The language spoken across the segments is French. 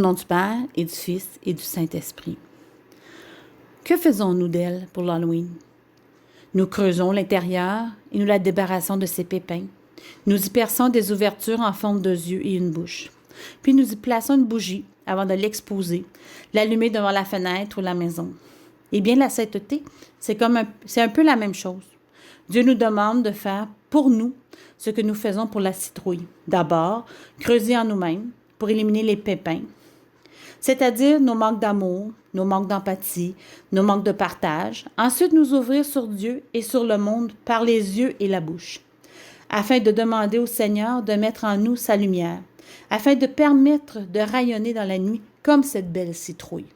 nom du Père et du Fils et du Saint-Esprit. Que faisons-nous d'elle pour l'Halloween? Nous creusons l'intérieur et nous la débarrassons de ses pépins. Nous y perçons des ouvertures en forme de yeux et une bouche. Puis nous y plaçons une bougie avant de l'exposer, l'allumer devant la fenêtre ou la maison. Eh bien, la sainteté, c'est un peu la même chose. Dieu nous demande de faire pour nous ce que nous faisons pour la citrouille. D'abord, creuser en nous-mêmes pour éliminer les pépins, c'est-à-dire nos manques d'amour, nos manques d'empathie, nos manques de partage. Ensuite, nous ouvrir sur Dieu et sur le monde par les yeux et la bouche, afin de demander au Seigneur de mettre en nous sa lumière, afin de permettre de rayonner dans la nuit comme cette belle citrouille.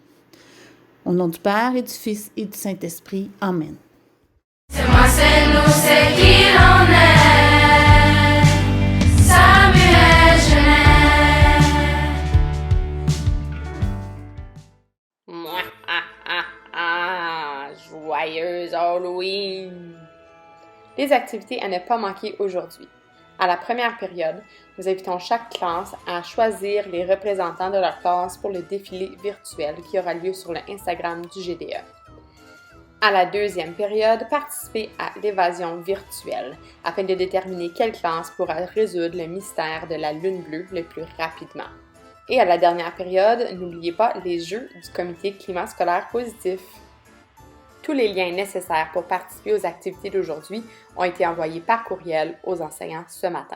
Au nom du Père et du Fils et du Saint-Esprit. Amen. C'est moi, c'est nous, c'est qui l'on est. Samuel Genêt. Joyeuse Halloween! Les activités à ne pas manquer aujourd'hui. À la première période, nous invitons chaque classe à choisir les représentants de leur classe pour le défilé virtuel qui aura lieu sur le Instagram du GDE. À la deuxième période, participez à l'évasion virtuelle afin de déterminer quelle classe pourra résoudre le mystère de la lune bleue le plus rapidement. Et à la dernière période, n'oubliez pas les jeux du comité climat scolaire positif. Tous les liens nécessaires pour participer aux activités d'aujourd'hui ont été envoyés par courriel aux enseignants ce matin.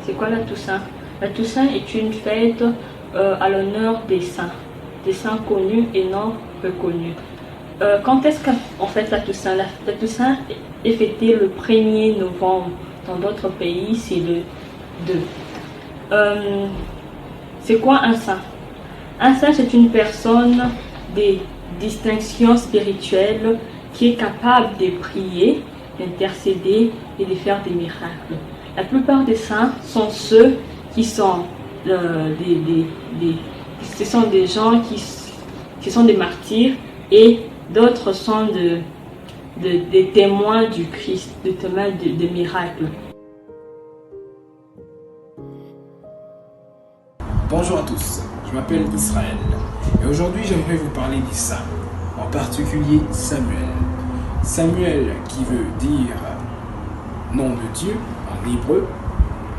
C'est quoi la Toussaint? La Toussaint est une fête à l'honneur des saints connus et non reconnus. Quand est-ce qu'on fête la Toussaint? La Toussaint est fêtée le 1er novembre. Dans d'autres pays, c'est le 2. C'est quoi un saint? Un saint, c'est une personne des distinctions spirituelles qui est capable de prier, d'intercéder et de faire des miracles. La plupart des saints sont ceux qui sont ce sont des gens qui sont des martyrs, et d'autres sont des témoins du Christ, des témoins de miracles. Bonjour à tous, je m'appelle Israël et aujourd'hui j'aimerais vous parler des saints, en particulier Samuel. Samuel qui veut dire nom de Dieu en hébreu,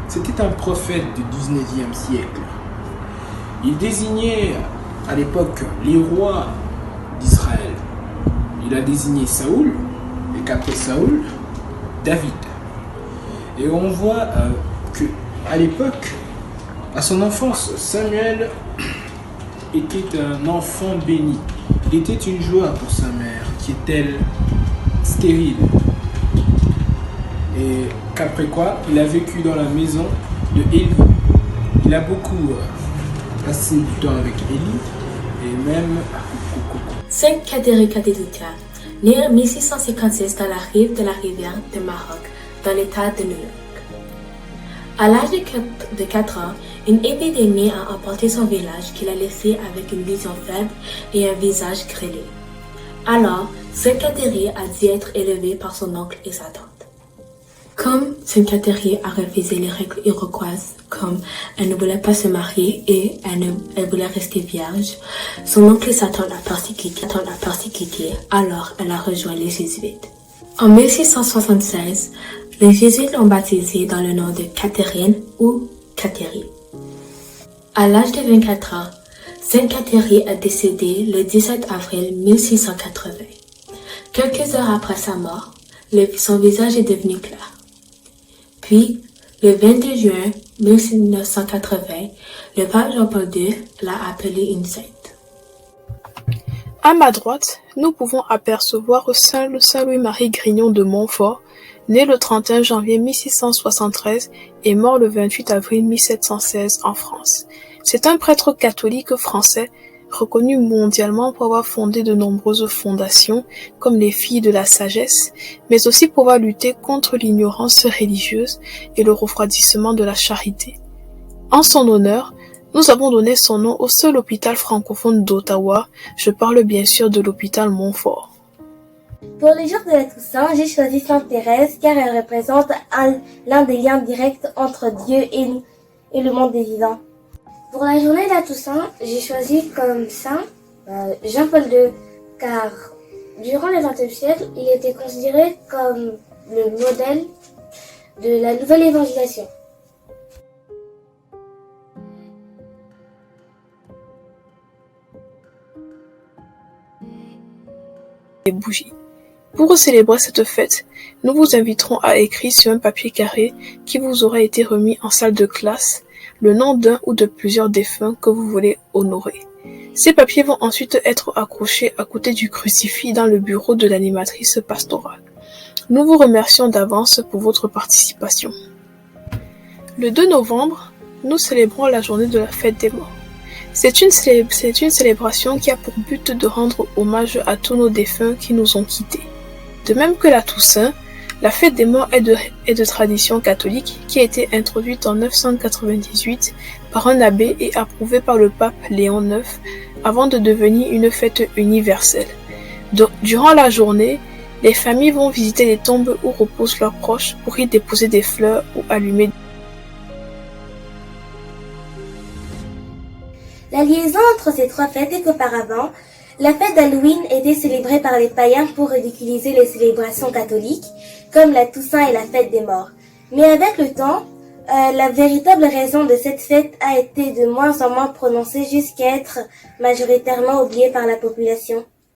c'était un prophète du 19e siècle. Il désignait à l'époque les rois d'Israël. Il a désigné Saoul et qu'après Saoul, David. Et on voit que à l'époque, à son enfance, Samuel était un enfant béni. Il était une joie pour sa mère, qui est-elle stérile. Et qu'après quoi, il a vécu dans la maison de Élie. Il a beaucoup passé du temps avec Élie et même... Sainte Catherine Catholica, née en 1656 dans la rive de la rivière de Maroc, dans l'état de New York. À l'âge de 4 ans, une épidémie a emporté son village qu'il a laissé avec une vision faible et un visage grêlé. Alors, Sainte Catherine a dû être élevée par son oncle et sa tante. Comme Sainte Catherine a refusé les règles iroquoises, comme elle ne voulait pas se marier et elle voulait rester vierge, son oncle et sa tante la persécuté, alors elle a rejoint les Jésuites. En 1676, les Jésuites l'ont baptisée dans le nom de Catherine ou Catherine. À l'âge de 24 ans, Sainte Catherine est décédée le 17 avril 1680. Quelques heures après sa mort, son visage est devenu clair. Puis, le 22 juin 1980, le pape Jean-Paul II l'a appelée une sainte. À ma droite, nous pouvons apercevoir Saint Louis-Marie Grignon de Montfort, né le 31 janvier 1673 et mort le 28 avril 1716 en France. C'est un prêtre catholique français reconnu mondialement pour avoir fondé de nombreuses fondations comme les Filles de la Sagesse, mais aussi pour avoir lutté contre l'ignorance religieuse et le refroidissement de la charité. En son honneur, nous avons donné son nom au seul hôpital francophone d'Ottawa, je parle bien sûr de l'hôpital Montfort. Pour le jour de la Toussaint, j'ai choisi Sainte Thérèse car elle représente l'un des liens directs entre Dieu et le monde des vivants. Pour la journée de la Toussaint, j'ai choisi comme saint Jean-Paul II car durant le XXe siècle, il était considéré comme le modèle de la nouvelle évangélisation. Les bougies. Pour célébrer cette fête, nous vous inviterons à écrire sur un papier carré qui vous aura été remis en salle de classe le nom d'un ou de plusieurs défunts que vous voulez honorer. Ces papiers vont ensuite être accrochés à côté du crucifix dans le bureau de l'animatrice pastorale. Nous vous remercions d'avance pour votre participation. Le 2 novembre, nous célébrons la journée de la fête des morts. C'est une célébration qui a pour but de rendre hommage à tous nos défunts qui nous ont quittés. De même que la Toussaint, la fête des morts est de tradition catholique qui a été introduite en 998 par un abbé et approuvée par le pape Léon IX avant de devenir une fête universelle. Durant la journée, les familles vont visiter les tombes où reposent leurs proches pour y déposer des fleurs ou allumer. La liaison entre ces trois fêtes est qu'auparavant, la fête d'Halloween était célébrée par les païens pour ridiculiser les célébrations catholiques, comme la Toussaint et la fête des morts. Mais avec le temps, la véritable raison de cette fête a été de moins en moins prononcée jusqu'à être majoritairement oubliée par la population.